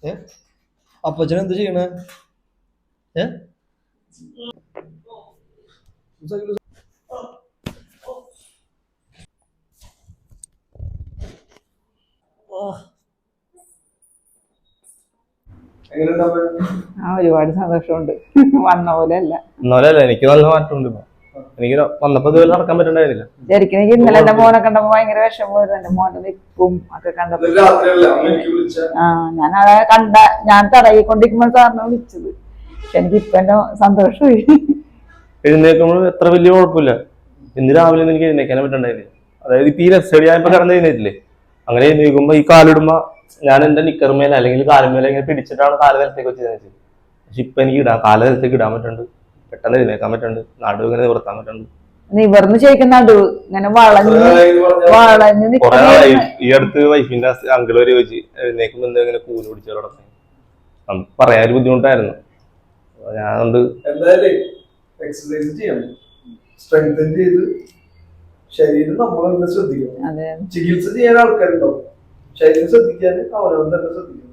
ഏ അപ്പച്ചൻ എന്ത് ചെയ്യണേ? ഏ ഒരുപാട് സന്തോഷമുണ്ട്. വന്ന പോലെ അല്ല, എനിക്ക് നല്ല മാറ്റമുണ്ട്. എനിക്ക് വന്നപ്പോ ഇതുവരെ നടക്കാൻ പറ്റണ്ടായിരുന്നില്ല. ശരിക്കും എനിക്ക് ഇന്നലെ എന്റെ മോനെ കണ്ടപ്പോ ഭയങ്കര വിഷമമായിരുന്നു. എന്റെ മോന്റെ നിൽപ്പും ഒക്കെ കണ്ടപ്പോ ഞാൻ അതെ ഞാൻ തടയിക്കൊണ്ടിരിക്കുമ്പോൾ സാറിനെ വിളിച്ചത്. പക്ഷെ എനിക്ക് ഇപ്പൊ എന്റെ സന്തോഷമായി. എഴുന്നേൽക്കുമ്പോൾ എത്ര വലിയ കുഴപ്പമില്ല. ഇന്ന് രാവിലെ എനിക്ക് എഴുന്നേക്കാനേ പറ്റണ്ടായില്ല. അതായത് ഇപ്പൊ ഈ ലെഫ്റ്റ് ഞാൻ ഇപ്പൊ കിടന്ന് എഴുന്നേറ്റില്ലേ, അങ്ങനെ എഴുന്നേൽക്കുമ്പോ ഈ കാലിടുമ്പോ ഞാൻ എന്റെ നിക്കറുമേല അല്ലെങ്കിൽ കാലുമേല ഇങ്ങനെ പിടിച്ചിട്ടാണ് കാല് നിലത്തേക്ക് വെച്ചത്. പക്ഷെ ഇപ്പൊ എനിക്ക് കാല് നിലത്തേക്ക് ഇടാൻ പറ്റുന്നുണ്ട്, പെട്ടെന്ന് എഴുന്നേക്കാൻ പറ്റുന്നുണ്ട്, നടു ഇങ്ങനെ നിവർത്താൻ പറ്റുന്നുണ്ട്. നിവർന്ന് ശരിക്കും നടുവ് ഇങ്ങനെ വളഞ്ഞ് ഈ അടുത്ത് വൈഫിന്റെ അങ്കിൾ വരെ ചോദിച്ചു എഴുന്നേക്കുമ്പോ എന്താ ഇങ്ങനെ കൂല് പിടിച്ചവരോടൊക്കെ പറയാനൊരു ബുദ്ധിമുട്ടായിരുന്നു. ഞാനുണ്ട് എക്സസൈസ് ചെയ്യണം, സ്ട്രെങ്തൻ ചെയ്ത് ശരീരം നമ്മൾ തന്നെ ശ്രദ്ധിക്കണം. ചികിത്സ ചെയ്യാൻ ആൾക്കാരുണ്ടാവും, ശരീരം ശ്രദ്ധിക്കാൻ അവരവൻ തന്നെ ശ്രദ്ധിക്കണം.